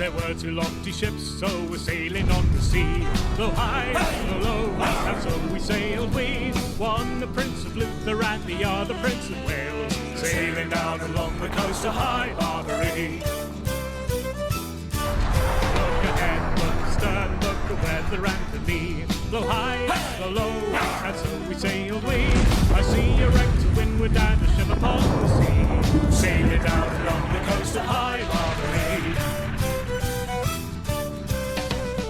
There were two lofty ships, so we're sailing on the sea. Blow high, blow low, and so we sailed we. One the Prince of Luther and the other Prince of Wales, sailing down along the coast of High Barbary. Look ahead, look astern, look the weather and the lee. Blow high, blow low, and so we sailed we. I see a wreck to windward and a ship upon the sea, sailing down along the coast of High Barbary.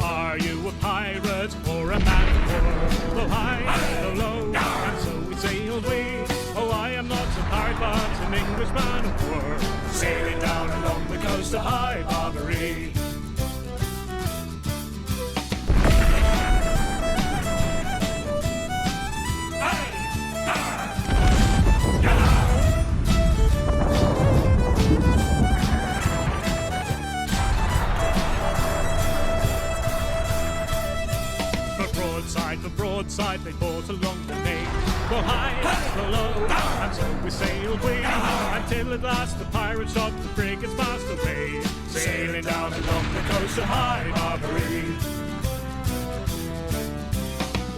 Are you a pirate or a man of war? Blow high, blow low, and so we sailed we. Oh, I am not a pirate, but an English man of war, sailing down along the coast of High Barbary. For broadside they fought along the main. Go high, go low, and so we sailed we, until at last the pirates shot the frigate's mast away, sailing down along the coast of High Barbary.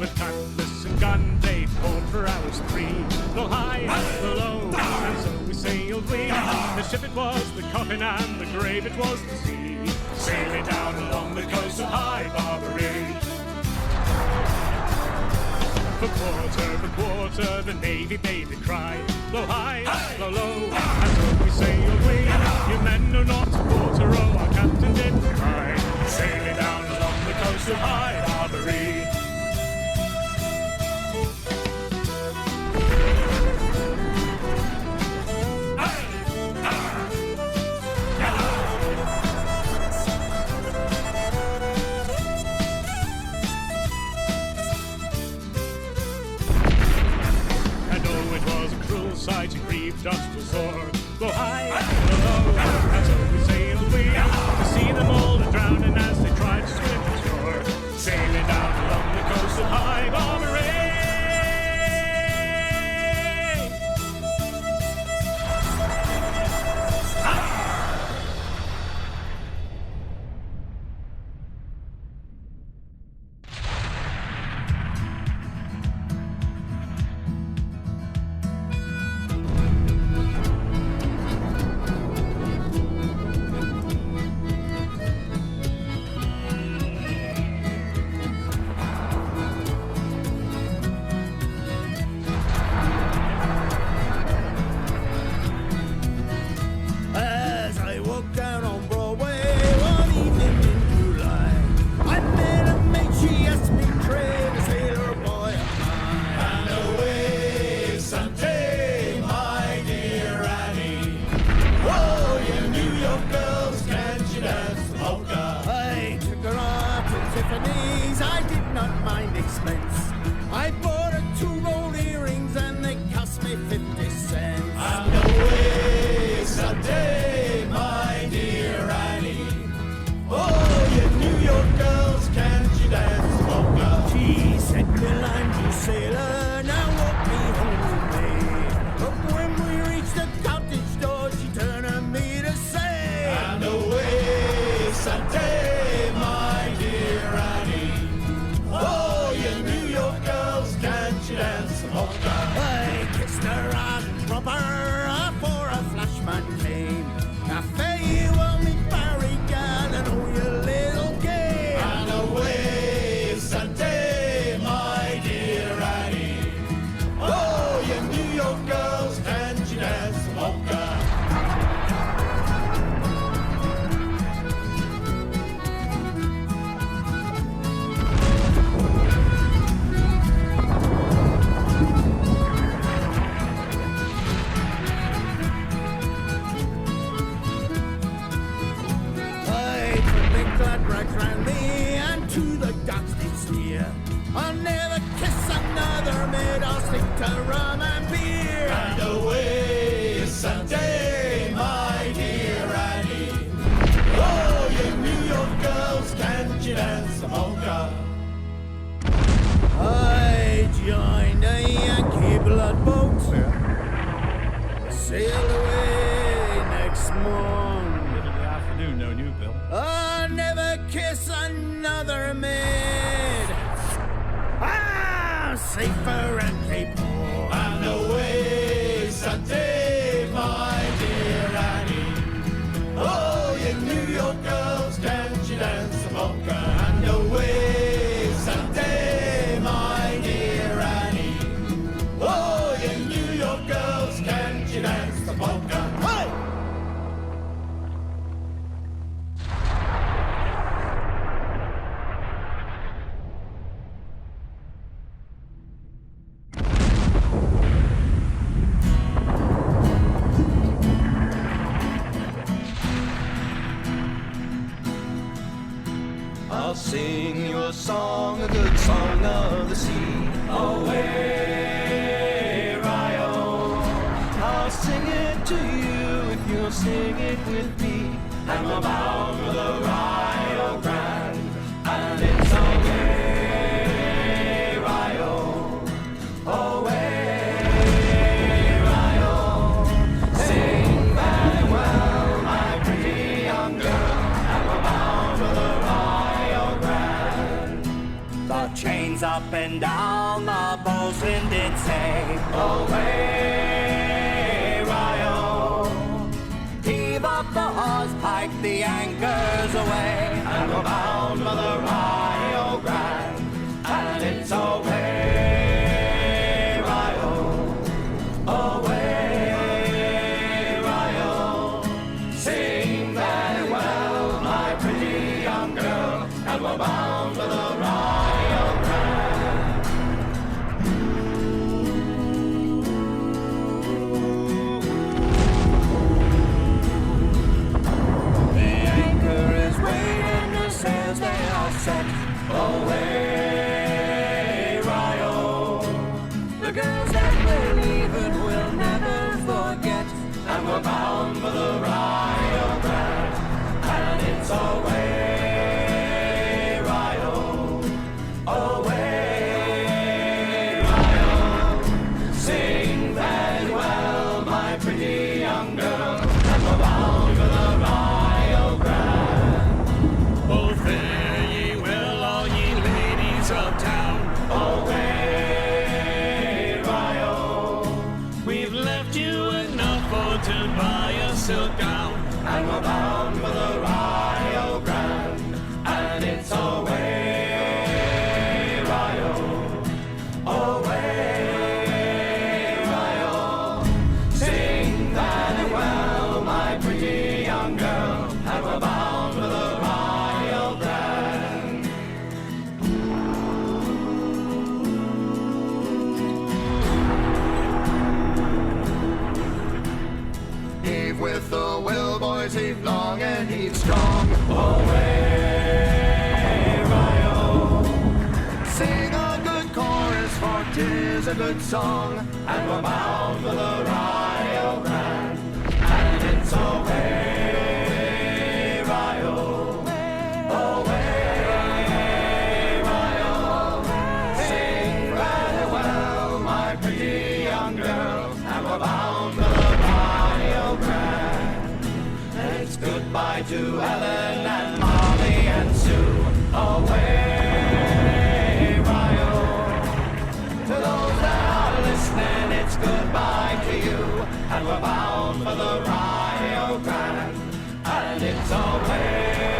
With cutlass and gun they fought for hours 3. Go high, go low, and so we sailed we. The ship it was, the coffin and the grave it was the sea, sailing down along the coast of High Barbary. For quarter, the Navy bade a cry. Blow high, blow low, and so we sailed we. You men know not a quarter, oh, our captain did cry, sailing down along the coast of High Barbary. Sight and grieved us to sore. Go high, go low, and so we sailed we, to see them all a-drowning as they tried to swim ashore, sailing down along the coast of High Barbary. Sail away next morning. Middle of the afternoon, no new, Bill. safer and pay poor. And away, Sante, my dear Annie. Oh, you New York girls, can't you dance the polka? And away, Sante, my dear Annie. Oh, you New York girls, can't you dance the polka? Hey! I'll sing you a song, a good song of the sea. Away, Rio. I'll sing it to you if you'll sing it with me. And we're bound for the Rio Grande, and it's away, Rio. Away, Rio. Sing very well, my pretty young girl, and we're bound for the the chains up and down, the bosun did say, away, Rio. Heave up the hawse pike, the anchors away, and we're bound for the Rio Grande, and it's away, Rio, away, Rio. Sing very well, my pretty young girl, and we're bound for the Rio Grande. The anchor is weighed and the sails they are set. Away, Rio. The girls that believe it will never forget. And we're bound for the Rio Grande, and it's away, Rio. Away, Rio. Sing very well, my pretty young girl, and we're bound for the Rio Grande. Oh, fare ye well, all ye ladies of town. Away, Rio. We've left you enough for to buy a silk gown. And we're bound for the Rio Grande, and it's away, Rio. Away, Rio. Sing very well, my pretty young girl, and we're bound for the Rio Grande. Heave with the will, boys, heave long and heave strong. Away, Rio. Sing a good chorus, for 'tis a good song, and we're bound for the Rio Grande, and it's away, Rio. Away, Rio. Sing very well, my pretty young girl, and we're bound for the Rio Grande. It's goodbye to Helen and Molly and Sue. Away, Rio. To those that are listening, it's goodbye to you. And we're bound for the Rio Grande, and it's away,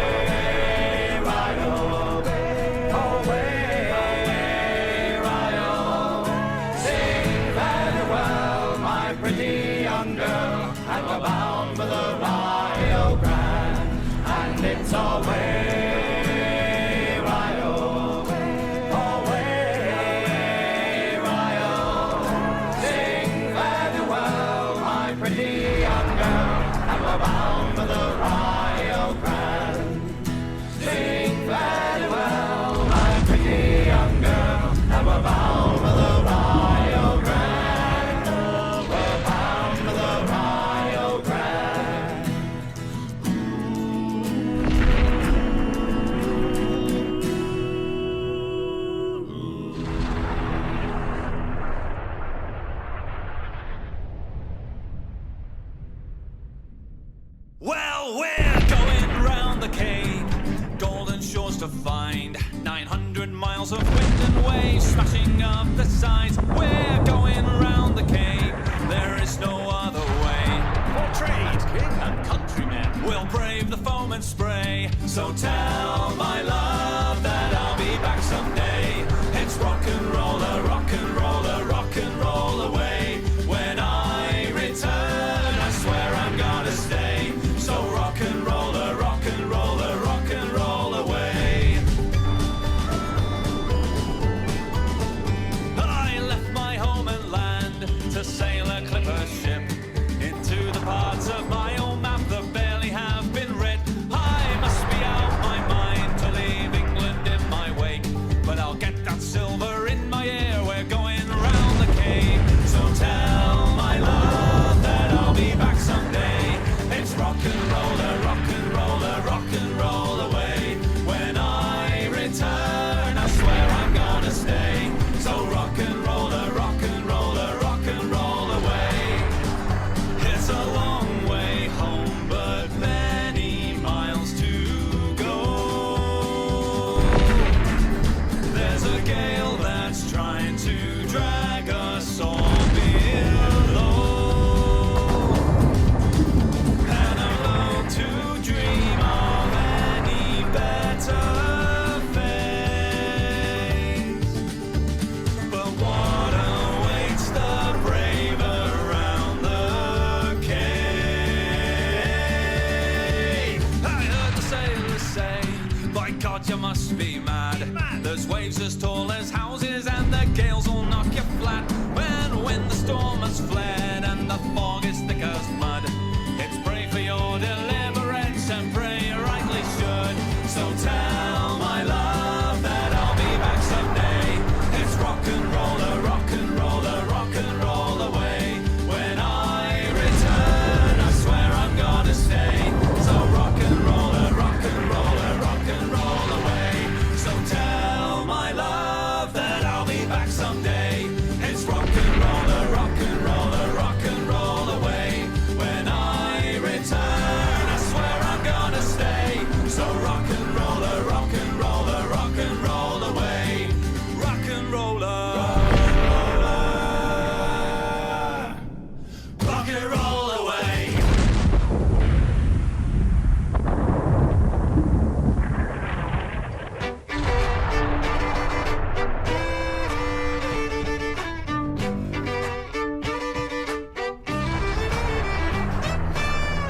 Rio. Away, Rio. Sing very well, my pretty young girl, and we're bound for the Rio Grande, and it's away, Rio. Away, Rio. Sing very well, my pretty young girl, and we're bound for the Rio Grande. Sing very well, my pretty young girl, and we're bound for the Rio Grande. We're bound for the Rio Grande. Well, we're going round the Cape, golden shores to find, 900 miles of wind and waves smashing up the sides. We're going round the cape, there is no other way. For trade, king and countrymen, We'll brave the foam and spray. So tell my love that I'll be back someday. It's rock and roller, rock and roller, rock and roll away. When I return, I swear I'm gonna stay. So rock and roller, rock and roller, rock and roll away. I left my home and land to sail a clipper ship into the parts of my own map that barely have been read. I must be out my mind to leave England in my wake, but I'll get that silver in my ear. We're going round the cape. So tell my love that I'll be back someday. It's rock and roller, rock and roller, rock and roll away. When I return, I swear I'm gonna stay. So rock and roller, rock and roller, rock and roll away. It's a long way home, but many miles to go. There's a gale that's trying to drag us all below, and I'm low to dream of any better fate. But what awaits the brave around the cape? I heard the sailors say, by God, you must be mad. There's waves as tall as houses and the gales will knock you flat. When the storm has fled and the fog is thick as mud, it's pray for your deliverance and pray you rightly should. So tell my love that I'll be back someday. It's rock and roller, rock and roller, rock and roll away. When I return, I swear I'm gonna stay. So rock and roller, rock and roller, rock and roll away. So tell my love that I'll be back someday. It's rock and roller, rock and roller, rock and roll away. When I return, I swear I'm gonna stay. So rock and roller, rock and roller, rock and roll away. Rock and roller, rock and roll away.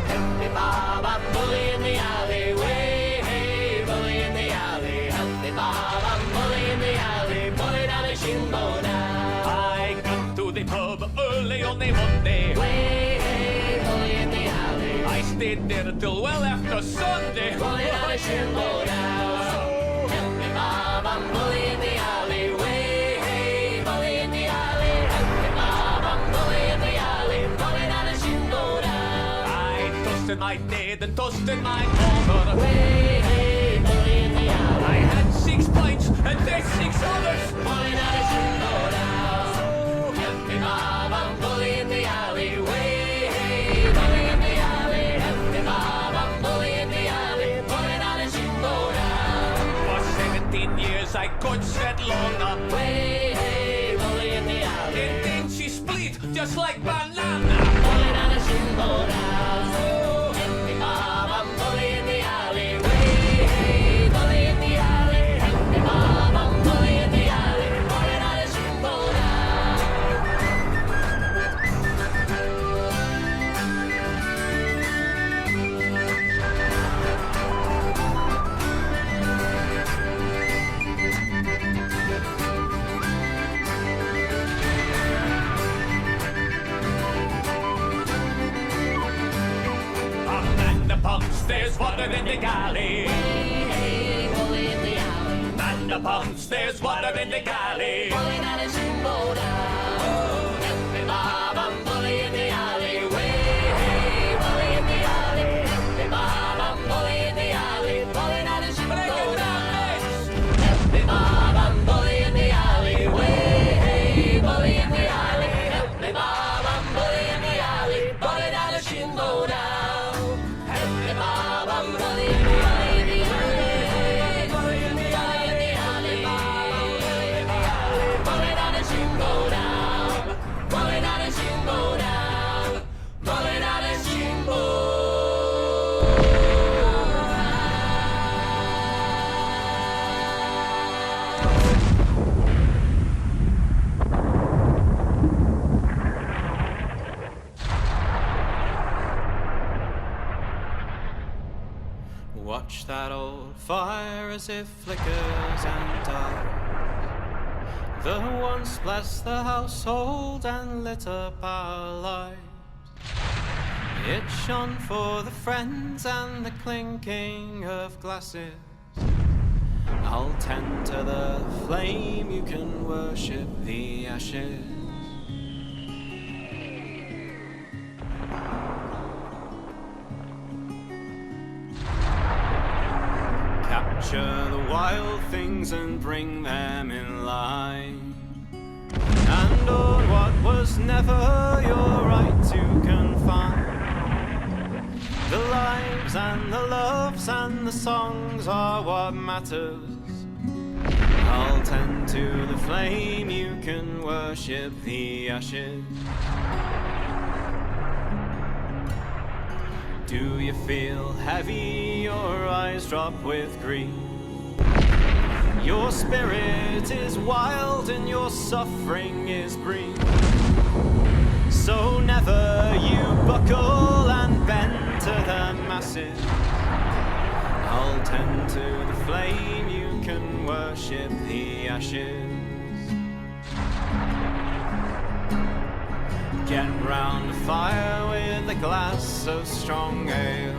Help me, Bob, I'm bully in the alleyway. Hey, bully in the alley. Help me, Bob, I'm bully in the alley. Bully down a shingle now. I got to the pub early on the Monday. Way, hey, bully in the alley. I stayed there till well after Sunday. Bully down a shingle now. Help me, Bob, I'm bully in the alley. Way, hey, bully in the alley. Help me, Bob, I'm bully in the alley. Bully down a shingle now. I toasted my dad and toasted my mother. Way, hey, bully in the alley. I had 6 pints and there's 6 others. Bully down a shingle now. Help me, Bob, I'm bully in the alley. Way, hey, bully in the alley. Help me, Bob, I'm bully in the alley. Bully down a shingle now. For 17 years I could set long up. Way, hey, bully in the alley. And then she split just like banana. Bully down a shingle now. Help me, Bob, I'm bully in the alley. Way, hey, bully in the alley. Help me, Bob, I'm bully in the alley. Bully down a shingle now. And the pumps, there's water in the galley. Hey, bully in the alley. And the pumps, there's water in the galley. Bully down a shingle now. Help me, Bob, I'm bully in the alley. Way, hey, bully in the alley. Help me, Bob, I'm bully in the alley. Bully down a shingle now. Help me, Bob, I'm bully in the alley. Way, hey, bully in the alley. Help me, Bob, I'm bully in the alley. Bully down a shingle now. Help me, Bob, I'm bully in the alley. Bully in the alley. Bully in the alley. watch that old fire as it flickers and dies. The once blessed the household and lit up our lives. It shone for the friends and the clinking of glasses. I'll tend to the flame, you can worship the ashes. Capture the wild things and bring them in line. And on what was never your right to confine. The lives and the loves and the songs are what matters. I'll tend to the flame, you can worship the ashes. Do you feel heavy, your eyes drop with grief? Your spirit is wild and your suffering is brief. So never you buckle and bend to the masses. I'll tend to the flame, you can worship the ashes. Get round the fire with a glass of strong ale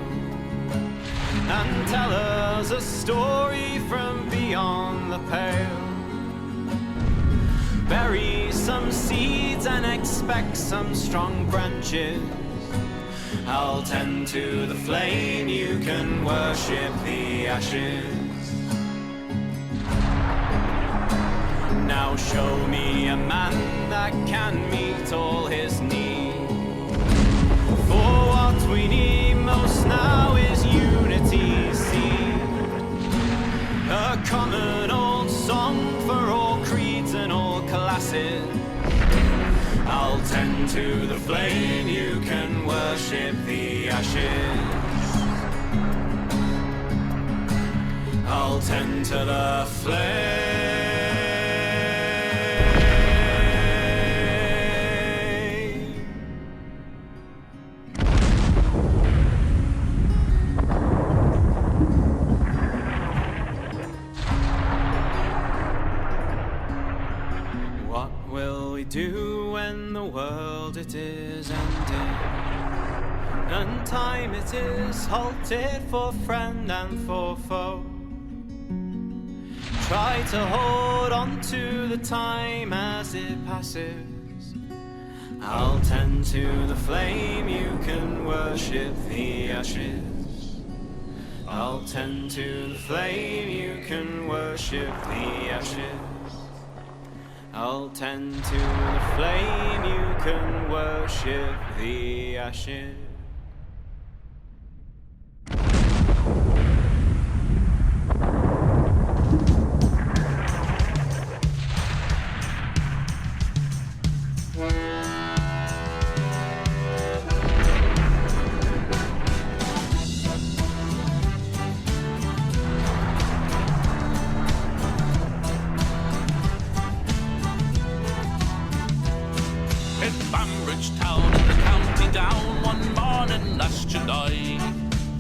and tell us a story from beyond the pale. Bury some seeds and expect some strong branches. I'll tend to the flame, you can worship the ashes. Now show me a man that can meet all his needs. For what we need most now is unity, see. A common old song for all creeds and all classes. I'll tend to the flame, you can worship the ashes. I'll tend to the flame. What will we do when the world it is ending, and time it is halted for friend and for foe? Try to hold on to the time as it passes. I'll tend to the flame, you can worship the ashes. I'll tend to the flame, you can worship the ashes. I'll tend to the flame, you can worship the ashes.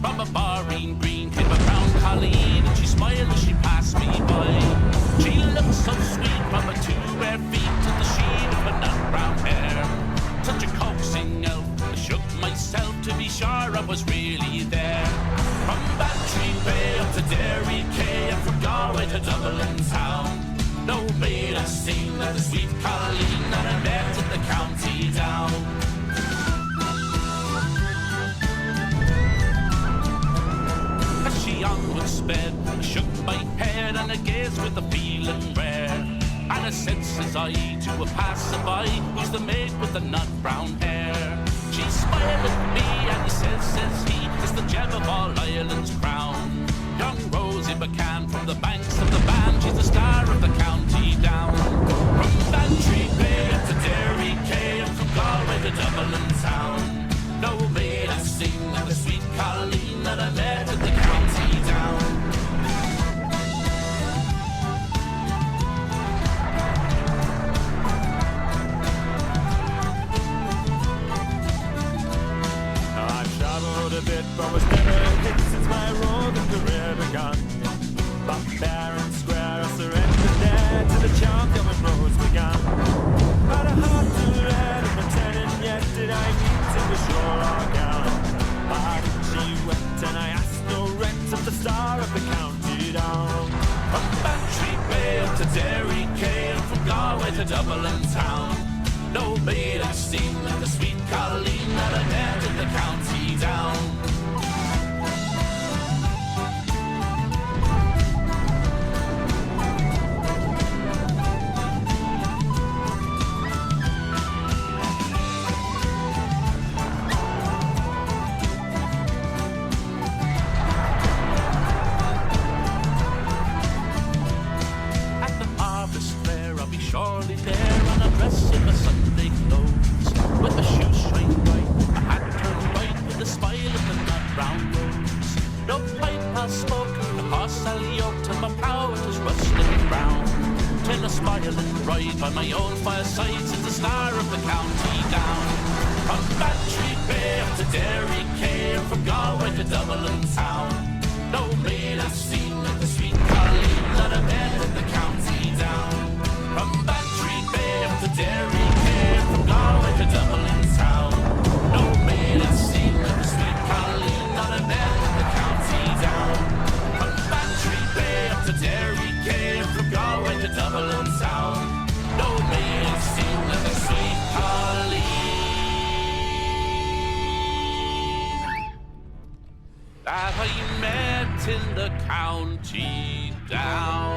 From a bar in Green came a brown colleen, and she smiled as she passed me by. She looked so sweet from her 2 bare feet to the sheen of her nut brown hair. Such a coaxing elf, I shook myself to be sure I was really there. From Bantry Bay up to Derry Quay, and from Galway to Dublin town, no maid I seen like the sweet Colleen that I met in the county down. Onward sped, I shook my head and I gazed with a feeling rare. And I said, says I, to a passerby, who's the maid with the nut brown hair? She smiled at me and he says he, it's the gem of all Ireland's crown. Young Rosie McCann from the banks of the Bann, she's the star of the county down. From Bantry Bay up to Derry Quay, and from Galway to Dublin town, no maid I sing like the sweet Colleen that I met at the county down. I've traveled a bit, but was never hit since my roving career. I've seen the sweet Colleen that I met in the county down. Surely there on a dress in the Sunday clothes, with a shoestring right, a hat turned right, with a smile in the nut brown rose. No pipe has spoken, the horse I'll yoke till my power is rusted brown. Till a smiling bride by my own fireside is the star of the county down. From Bantry Bay up to Derry Cave, from Galway to Dublin town. No maid I've seen like the sweet Colleen that I met in the county down. From Bantry Bay up to Derry Cave, from Galway to Dublin town. No maid I've seen like the sweet Colleen that I met in the county down. From Bantry Bay up to Derry Cave, from Galway to Dublin town. No maid I've seen like the sweet Colleen that I met in the county down.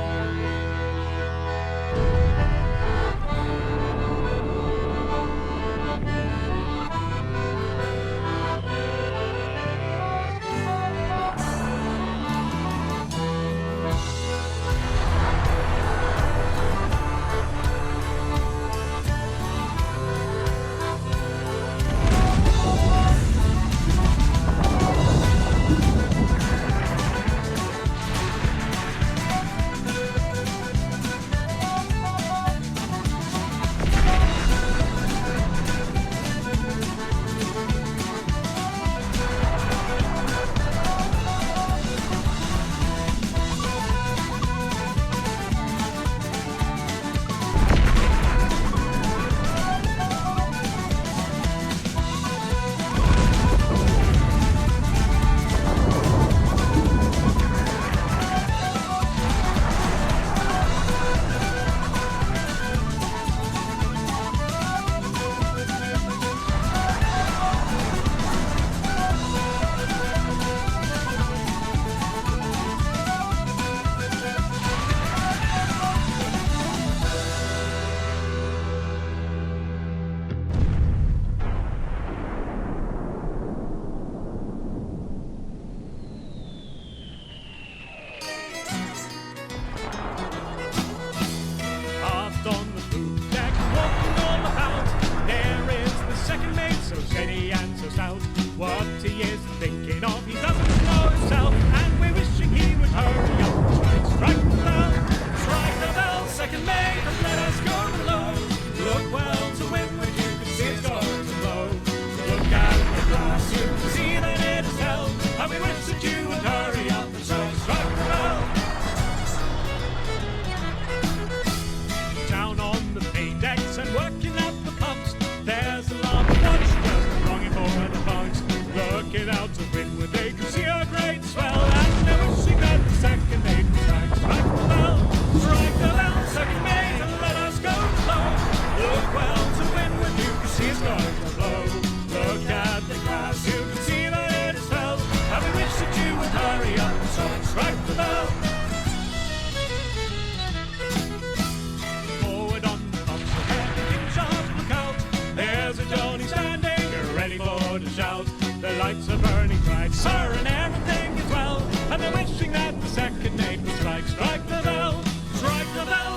lights are burning bright, sir, and everything is well. And they're wishing that the second mate would strike the bell,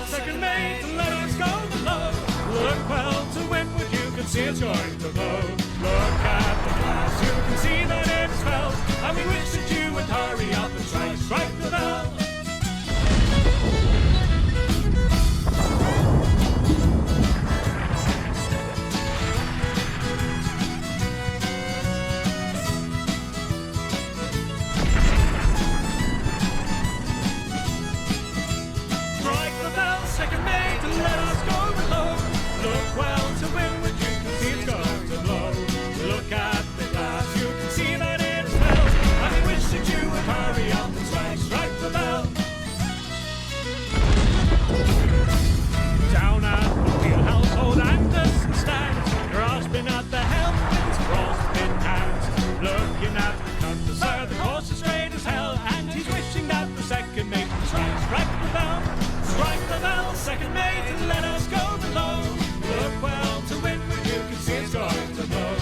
second mate, and let us go below. Look well to windward, you can see it's going to blow. Look at the glass, you can see that it is fell, and we wish that you would hurry up and strike the bell. Second mate, and let us go below. Look well to windward, you can see it's going to blow. second mate. Strike the bell, second mate, and let us go below. Look well to windward, you can see it's going to blow.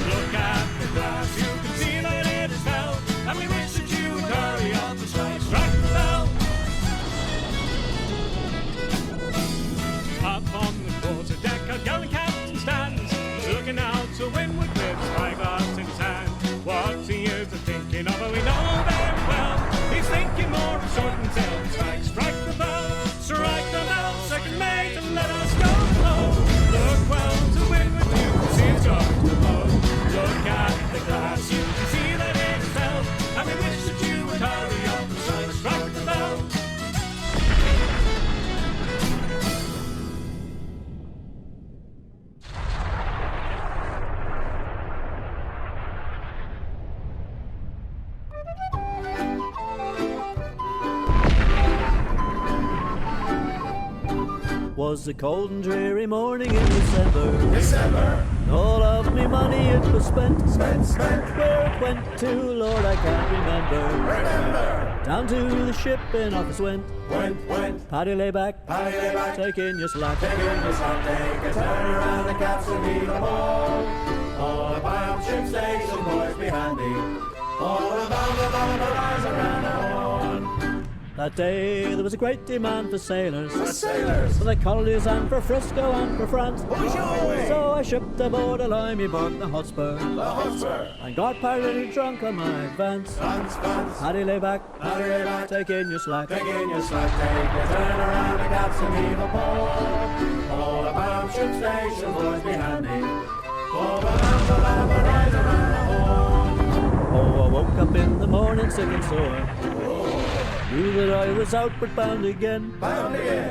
Look at the glass, you can see that it is held, and we wish that you would hurry on to strike the bell. Up on the quarter deck, a gallant captain stands, looking out to windward with his spyglass in his hand. What he is thinking of, we know very well. He's thinking more of short and tail. Strike the bell, second mate, and let us go below. Look well to windward, you can see it's going to blow. Look at the glass, you can see that it is held, and we wish that you would hurry up and strike the bell. Was a cold and dreary morning in December. All of me money it was spent. Where it went to, Lord, I can't remember. Down to the ship in office went. Paddy lay back, take in your slack. Take a turn around the capstan, heave a ball. All about ship station, boys be handy. All about the rise around the horn. That day there was a great demand for sailors. For the colonies and for Frisco and for France. So I shipped aboard a limey boat, the Hotspur. And got party drunk on my advance. Paddy lay back, take in your slack. Take a turn around the capstan, heave a ball. All about ship station, boys be handy. All about the rise around the horn. Oh, I woke up in the morning sick and sore. Knew that I was outward bound again.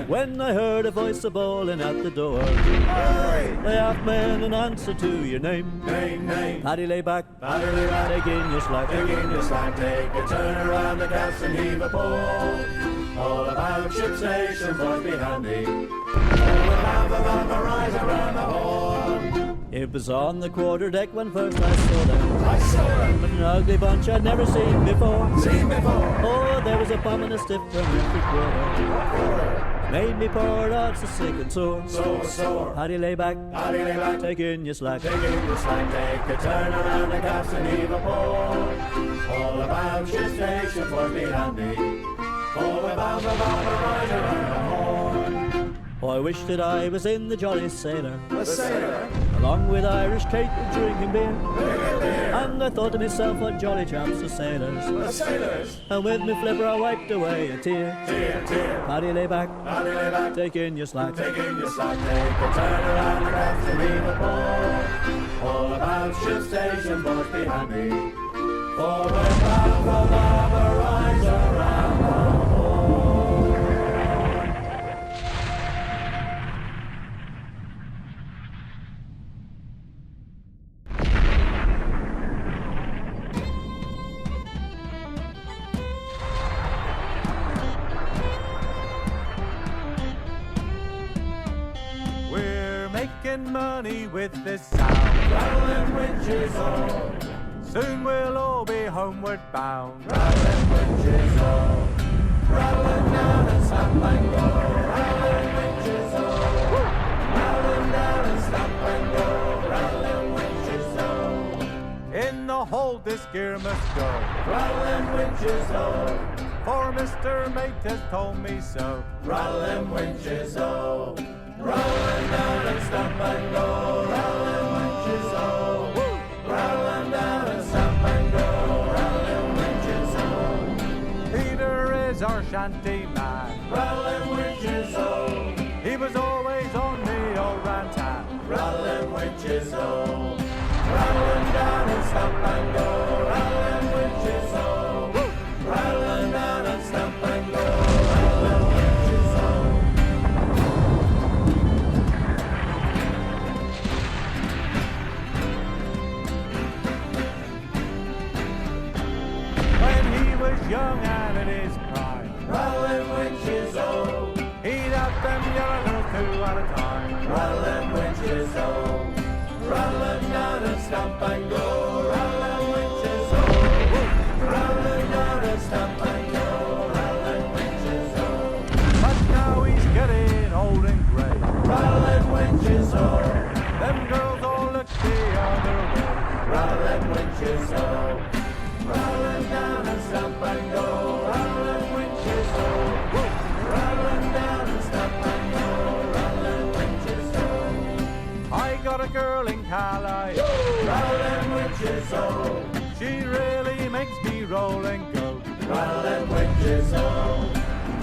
When I heard a voice a-bawling at the door. Lay out, men, in answer to your name. Paddy lay back, take in your slack. Take a turn around the capstan, heave a ball. All about ship station, boys be handy. All about the rise around the horn. It was on the quarter deck when first I saw them. An ugly bunch I'd never seen before. Oh, there was a bum and a stiff from every quarter. Made me poor out so sick and sore. Paddy lay back, take in your slack. Take a turn around the capstan, heave a ball. All about ship station, boys be handy. All about the rise around the horn. Oh, I wish that I was in the Jolly Sailor. Along with Irish Kate and drinking beer. And I thought to myself, what jolly chaps are sailors. And with me flipper I wiped away a tear. Paddy lay back, take in your slack. Take a turn around the capstan, heave a ball. All about ship station, boys be handy. Forward bound for the rise around the horn. Money with this sound. Rattling winches all. Soon we'll all be homeward bound. Rattling winches all. Rattling down and stop and go. Rattling winches all. Rattling down and stop and go. Rattling winches all. In the hold this gear must go. Rattling winches all. For Mr. Mate has told me so. Rattling winches all. Rattling down and stop and go. Rattling winches all. Rattling down and stop and go. Rattling winches all. Peter is our shanty man. Rattling winches all. He was always on the old rantan. Rattling winches all. Rattling down and stop and go. Rattling winches all. Rattling down and stop and go. Rattling winches all. When he was young and in his prime, Rattling winches all. he'd have them yellow girls two at a time. Rattling winches all. Rattling down and stop and go. Rattling winches all. Rattling down and stop and go. Rattling winches winches, oh. Rattling down and stop and go, rattling winches, oh. Rattling down and stop and go, rattling winches, oh. I got a girl in Galway, Rattling winches, oh. she really makes me roll and go. Rattling winches, oh.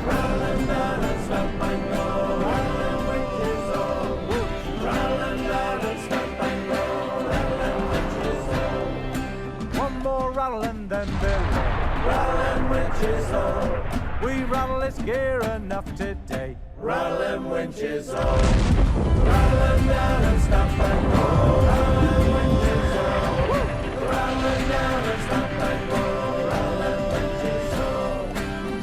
Rattling down and stop and go, rattling winches, oh. Rattling down and stop and go, rattling winches, oh. One more rattling than Billy. Rattling winches, oh. We rattle this gear enough today. Rattling winches, oh. Rattling down and stop and go, rattling winches, oh. Rattling down and stop and go, rattling winches, oh.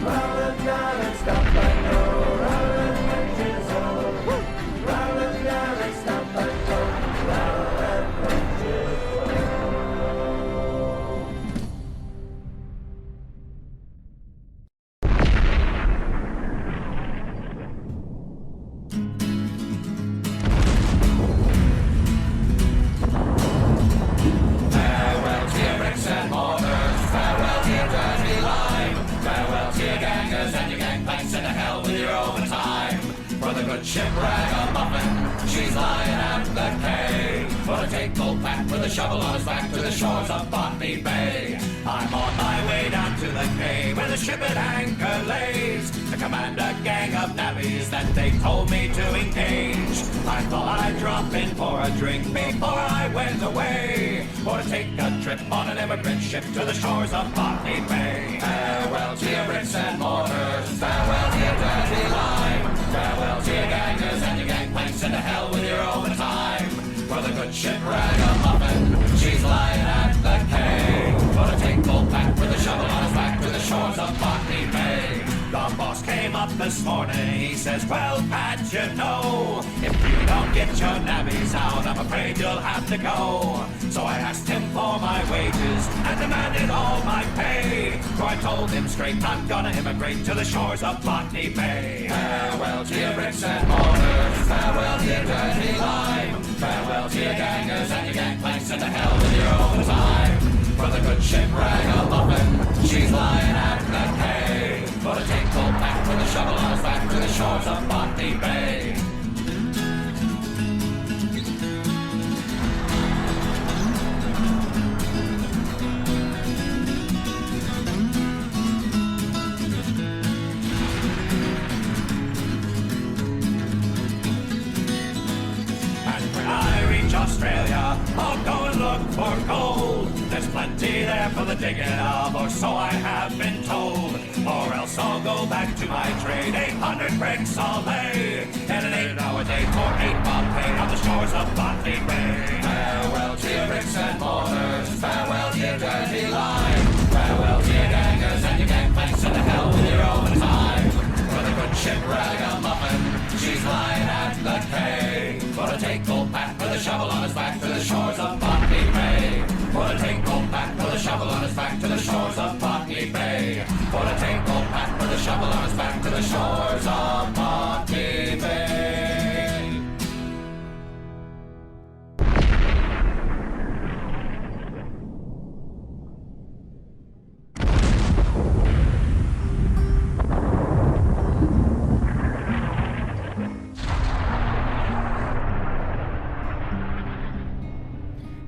Rattling down and stop and go, rattling winches, oh. Rattling down and stop and go, rattling winches, oh. Farewell to your bricks and mortars, farewell to your dirty lime, farewell to your gangers and your gangplanks, and to hell with your overtime. For the good ship ragamuffin, she's lying at the quay, for to take old Pat with a shovel on his back to the shores of Botany Bay. I'm on my way down to the quay where the ship at anchor lays, to command a gang of navvies that they told me to engage. I thought I'd drop in for a drink before I went away, or to take a trip on an immigrant ship to the shores of Botany Bay. Farewell to your bricks and mortars, farewell to your dirty lime, farewell to your gangers and your gangplanks, and to hell with your overtime. For the good ship ragamuffin, she's lying at the quay, for to take old Pat with a shovel on his back to the shores of Botany Bay. The boss came up this morning, he says, well, Pat, you know, if you don't get your navvies out, I'm afraid you'll have to go. So I asked him for my wages and demanded all my pay, for I told him straight I'm gonna immigrate to the shores of Botany Bay. Farewell to your bricks and mortars, farewell to your dirty lime, farewell to your gangers and your gangplanks, and to hell with your overtime. For the good ship ragamuffin, she's lying at the quay, for to take old Pat with a shovel on his back to the shores of Botany Bay. Australia, I'll go and look for gold. There's plenty there for the digging of, or so I have been told. Or else I'll go back to my trade, 800 bricks I'll lay, and an 8-hour day for 8 bob pay on the shores of Botany Bay. Farewell to your bricks and mortars, farewell to your dirty lime, farewell to your gangers and your gangplanks, and to hell with your overtime. For the good ship ragamuffin, she's lying at the quay, for to take old Pat with a shovel on his back to the shores of Botany Bay. For to take old Pat with a shovel on his back to the shores of Botany Bay. For to take old Pat with a shovel on his back to the shores of Botany Bay.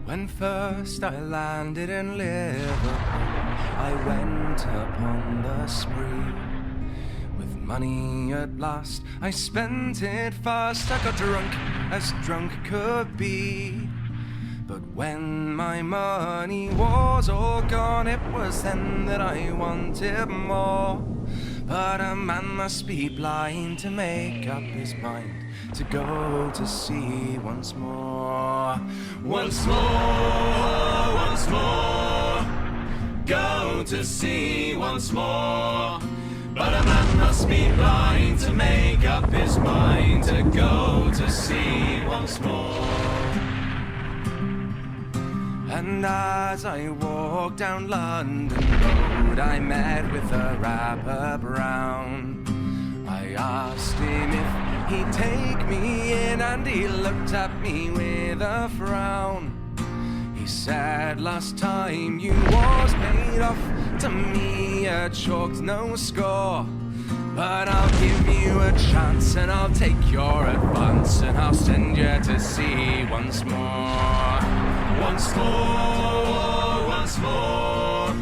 When first I landed in Liverpool, I went upon the spree. With money at last, I spent it fast. I got drunk as drunk could be. But when my money was all gone, it was then that I wanted more. But a man must be blind to make up his mind to go to sea once more. Once more, once more, go to sea once more. But a man must be blind to make up his mind to go to sea once more. And as I walked down London Road, I met with a rapper brown. I asked him if he'd take me in, and he looked at me with a frown. He said last time you was paid off. To me you chalked no score. But I'll give you a chance and I'll take your advance and I'll send you to sea once more. Once more, once more.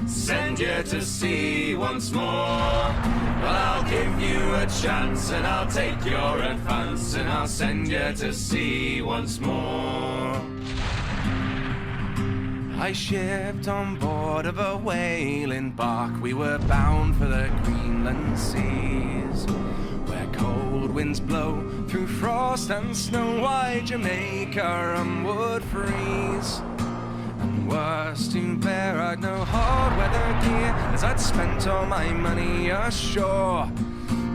Send you to sea once more. But I'll give you a chance and I'll take your advance and I'll send you to sea once more. I shipped on board of a whaling bark. We were bound for the Greenland seas, where cold winds blow through frost and snow. Why Jamaica would freeze. And worse to bear, I'd no hard weather gear, as I'd spent all my money ashore.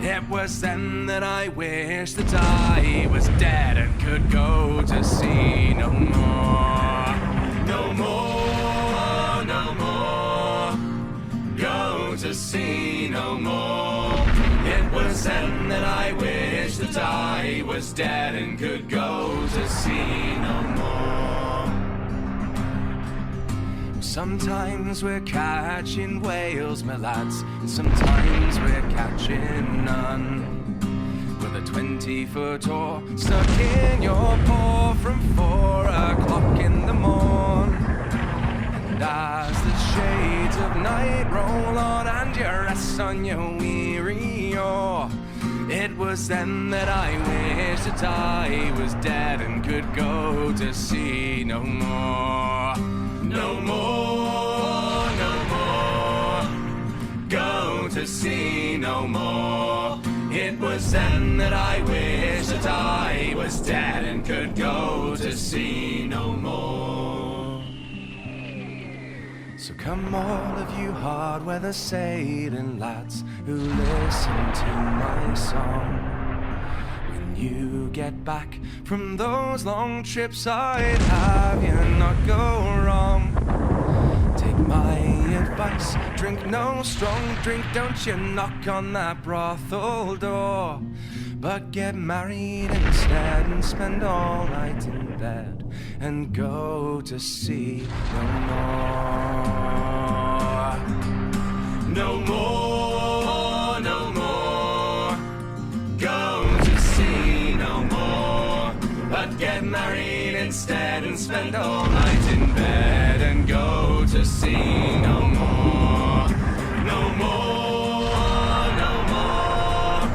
It was then that I wished that I was dead and could go to sea no more. No more, no more, go to sea no more. It was then that I wished that I was dead and could go to sea no more. Sometimes we're catching whales, my lads, and sometimes we're catching none. With a 20-foot oar stuck in your paw from 4 o'clock in the morn. And as the shades of night roll on and you rest on your weary oar, it was then that I wished that I was dead and could go to sea no more. No more, no more, go to sea no more. It was then that I wished that I was dead and could go to sea no more. So come all of you hard weather sailing lads who listen to my song. When you get back from those long trips, I'd have you not go wrong. Take my advice, drink no strong drink, don't you knock on that brothel door. But get married instead and spend all night in bed and go to sea no more. No more, no more, go to sea no more. But get married instead and spend all night in bed and go to sea no more. No more, no more,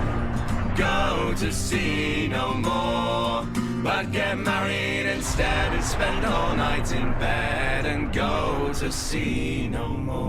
go to sea no more. But get married instead and spend all night in bed and go to sea no more.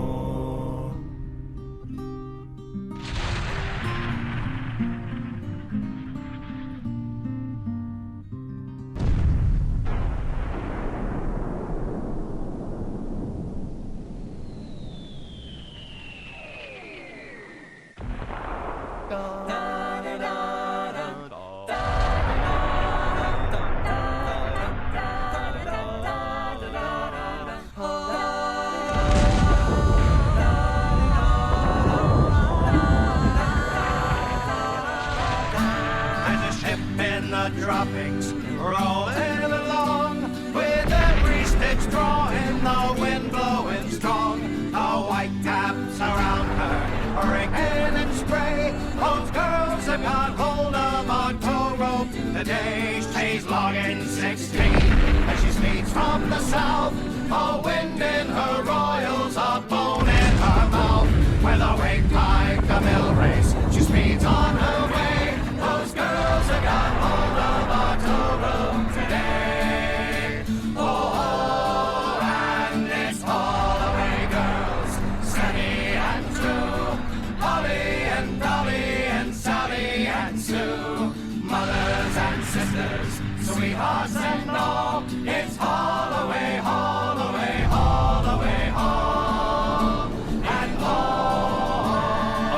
Droppings rolling along with every stitch drawing, the wind blowing strong. The white caps around her, rain and spray. Those girls have got hold of a tow rope today. She's logging 16 as she speeds from the south. A wind in her royals, a bone in her mouth. With a wake like a mill race, she speeds on her way. Those girls have got hold of a tow rope today. Oh, and it's all away girls, steady and true. Holly and Dolly and Sally and Sue, mothers and sisters, sweethearts and all. It's all away, all away, all away, all and all.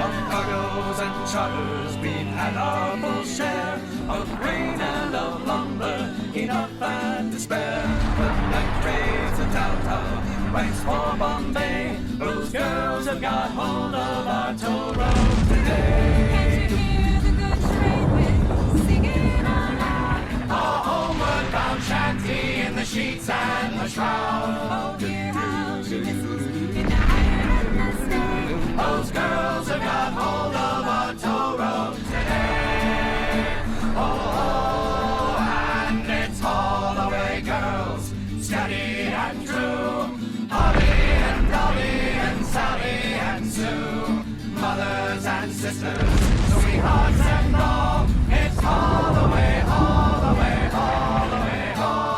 Of cargoes and charters we've had our full share, of grain and of lumber, enough and to spare. But night trades a Talta, ranks for Bombay. Those girls have got hold of our tow road today. Can't you hear the good trade wind singing on? A homeward bound shanty in the the sheets and the shroud. Oh dear, how she misses in the iron and the snow. Those girls have got hold of our tow rope today. Oh, and it's all away, girls, steady and true. Holly and Dolly and Sally and Sue, mothers and sisters, sweethearts and all. It's all away, all away, all away, all.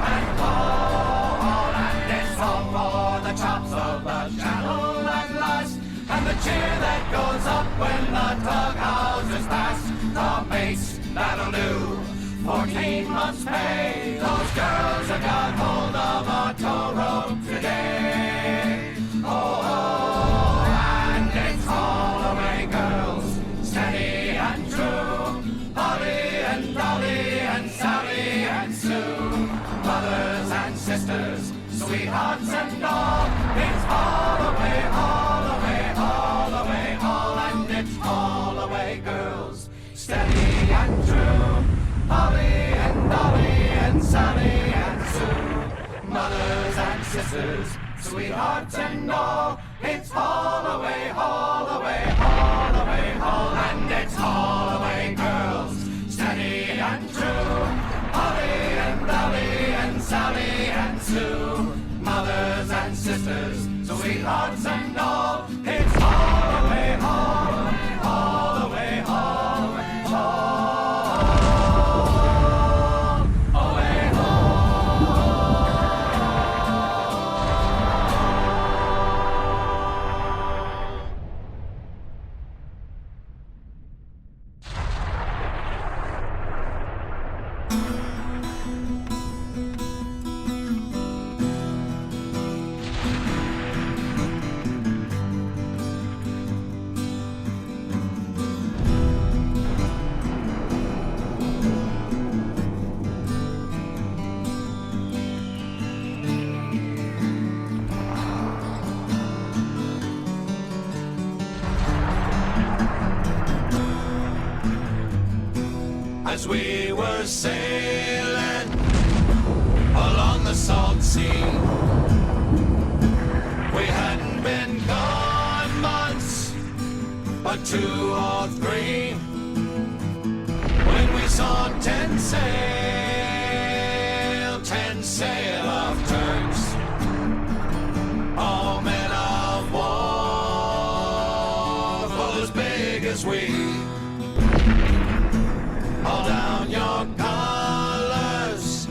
And all, and it's all for the chops of the channel and lust, and the cheer that goes up when the tug houses pass. The mates, that'll do, 14 months pay. Those girls have got hold of a tow rope today. Oh, and it's all away, girls, steady and true. Holly and Dolly and Sally and Sue, mothers and sisters, sweethearts and all. It's all away, all away, all away, all. And it's all away, girls, steady and true. Holly and Dolly and Sally and Sue, mothers and sisters, sweethearts and all. It's all away, all away, all away, all. And it's all away, girls, steady and true. Holly and Dolly and Sally and Sue, mothers and sisters, sweethearts and all. It's all away, all away, all away, all away, all. As we were sailing along the salt sea, we hadn't been gone months, but 2 or 3, when we saw 10 sail of Turks, all men of war, full as big as we. Haul down your colors,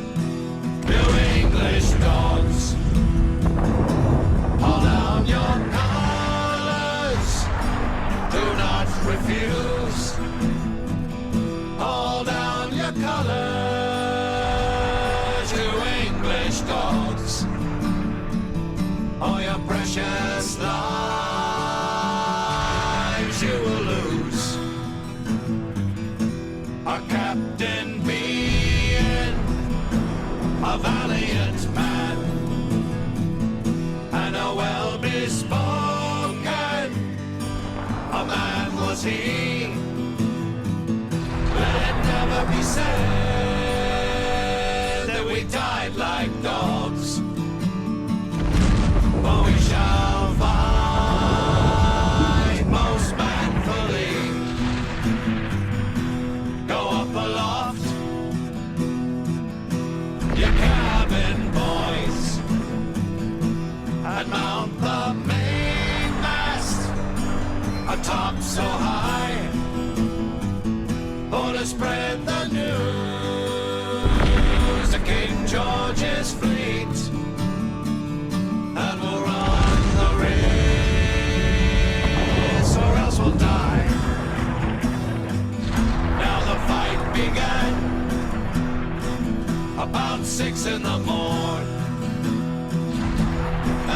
you English dogs. Haul down your colors, do not refuse. Haul down your colors, you English dogs. All your precious lives you will lose. Our captain being a valiant man and a well-bespoken a man was he. Let it never be said that we died like dogs, for we shall fight most manfully. Go up aloft, your cabin boys, and mount the mainmast atop so high, for to spread the news to King George's fleet, and we'll run the race or else we'll die. Now the fight began about 6 in the morn,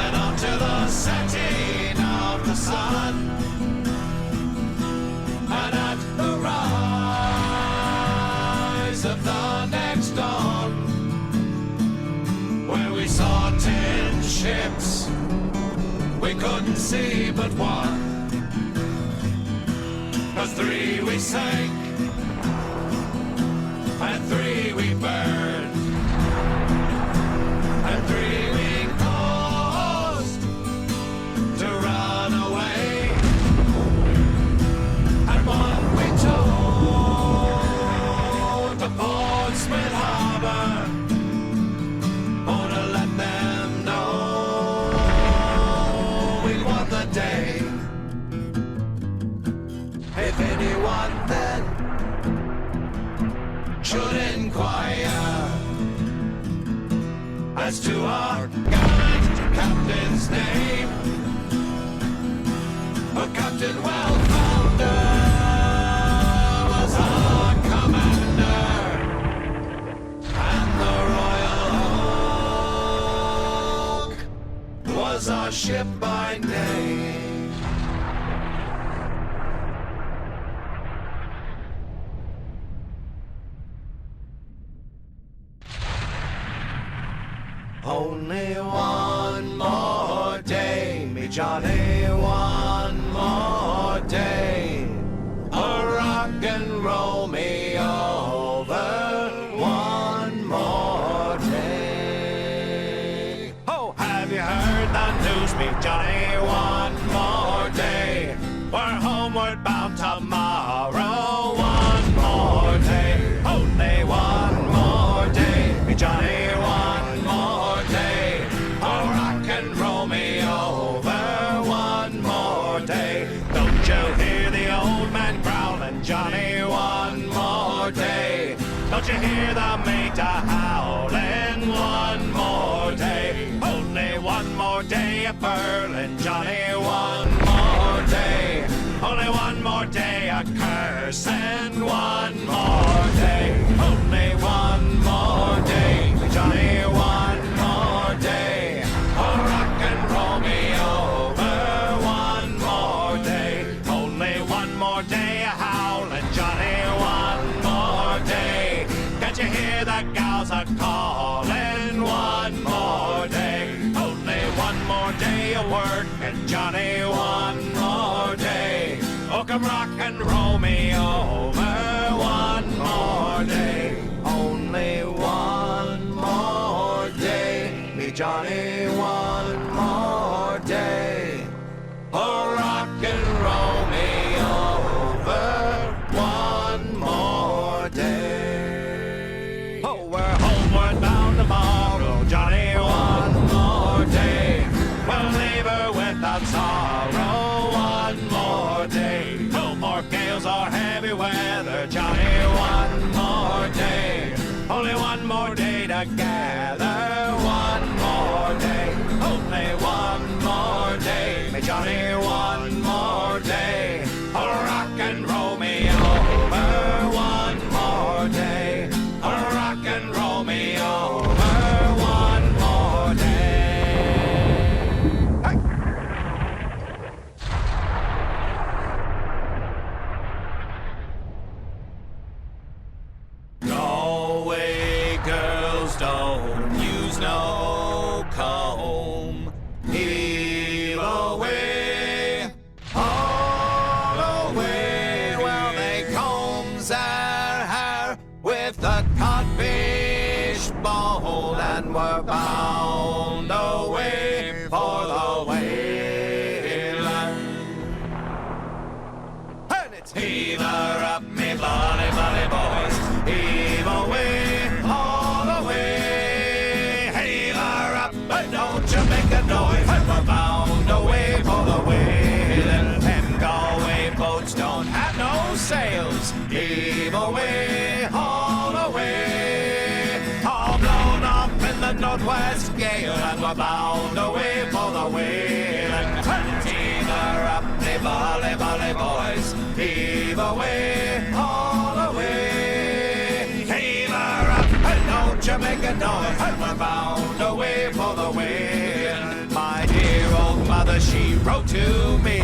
and on to the setting of the sun, and at the rise of the next dawn, where we saw 10 ships, we couldn't see but one, 'cause 3 we sank and 3 we burned. as to our gallant captain's name. Captain Well-Founder was our commander, and the Royal Oak was our ship by name. Only one more day, me Johnny, one more day. A rock and roll me over one more day. Oh, have you heard the news, me Johnny, one more day. We're homeward bound tomorrow, one more day. Only one more day, me Johnny, one more day. A rock and roll me over one more day. Don't you hear the old man growling, Johnny, one more day? Don't you hear the mate howling, one more day? Only one more day of Berlin, Johnny, one more day. Only one more day of cursing, one more day. Only one more day, Johnny, one more day. Oh, rock and roll me over one more day. Only one more day of howling, Johnny, one more day. Can't you hear the gals a calling, one more day? Only one more day of working, Johnny, one more day. Oh, come rock and roll me over one more day. Only one more day, me Johnny, one more day. Oh, rock and roll me over one more day. Oh, we're homeward bound tomorrow, Johnny, one more day. We'll leave her without sorrow, one more day. No more gales or heavy weather, Johnny, one more day. Only one more day together, one more day. Only one more day, me Johnny, one more day. Oh, rock and roll me over one more day. Oh, rock and roll me over one more day. Hey! Galway girls don't use no comb. Heave away, all away. Well, they combs their hair with a codfish bowl and were bound away for the whaling. And it's heave her up, me bully, bully boys. Heave away, all the way. Heave her up, but don't you make a noise. We're bound away for the whaling. Them Galway boats don't have no sails. Heave away, all the way. All blown up in the northwest gale, and we're bound away for the whaling. Heave her up, they bully, bully boys. Heave away, all the way. Don't you make a noise, we're bound away for the whaling. My dear old mother, she wrote to me,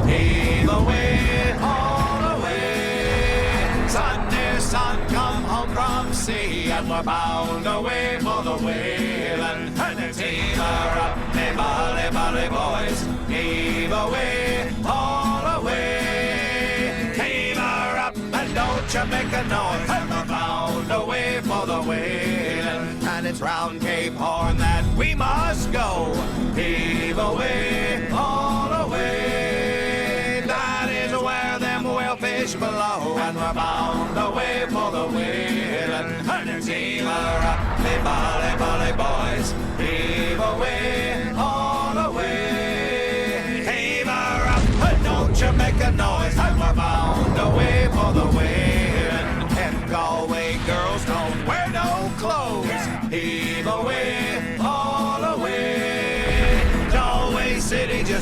heave away, all away. Son, dear son, come home from sea, and we're bound away for the whaling. And it's heave her up, me bully, bully boys, heave away, all away. Heave her up, and don't you make a noise, we're bound away for the whaling. And it's round Cape Horn that we must go. Heave away, all away. That is where them whalefish below, and we're bound away for the whaling. And it's heave her up, me bully, bully boys. Heave away, all away. Heave her up, and don't you make a noise, and we're bound away for the whaling. And Galway girls don't wear no clothes. Heave away,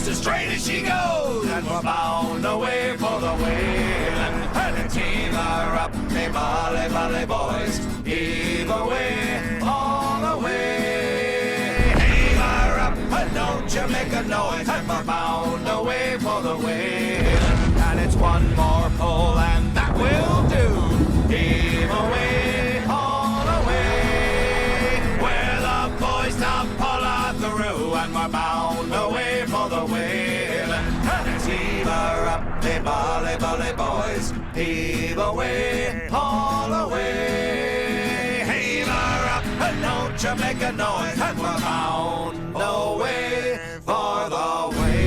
just as straight as she goes. And we're bound away for the whaling. And it's either up, the bally, bally boys. Heave away, all away. Heave her up, and don't you make a noise. And we're bound away for the whaling. And it's one more pull, and that will do. Heave away, all away. We're the boys to pull her through. And we're bound away for the whaling. And it's heave her up, the bally, bally boys. Heave away, all away. Heave her up, and don't you make a noise. And we're bound away for the whale.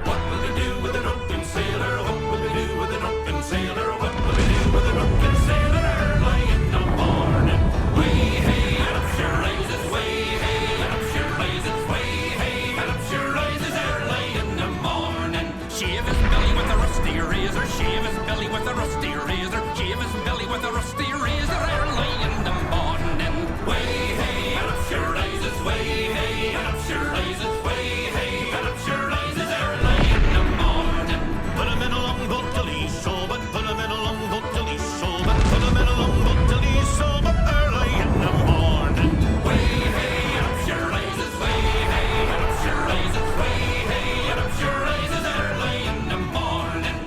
What will they do with the drunken sailor? What will they do with the drunken sailor? What will they do with the drunken sailor early in the morning? Way hey, and up she rises. Way hey, and up she rises. Way hey, and up she rises early in the morning. Shave his belly with a rusty razor. Shave his belly with a rusty razor. Shave his belly with a rusty razor early in the morning. Way hey, and up she rises. Way hey, and up she rises. Way hey, and up she rises early in the morning. Put him in a long boat till he's sober. Put him in a long boat till he's sober. Put him in a long boat till he's sober early in the morning. Way hey, and up she rises. Way hey, and up she rises. Way hey, and up she rises early in the morning.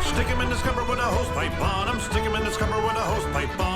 Stick him in the scupper with a hose pipe on him. Stick him in the scupper with a hose pipe on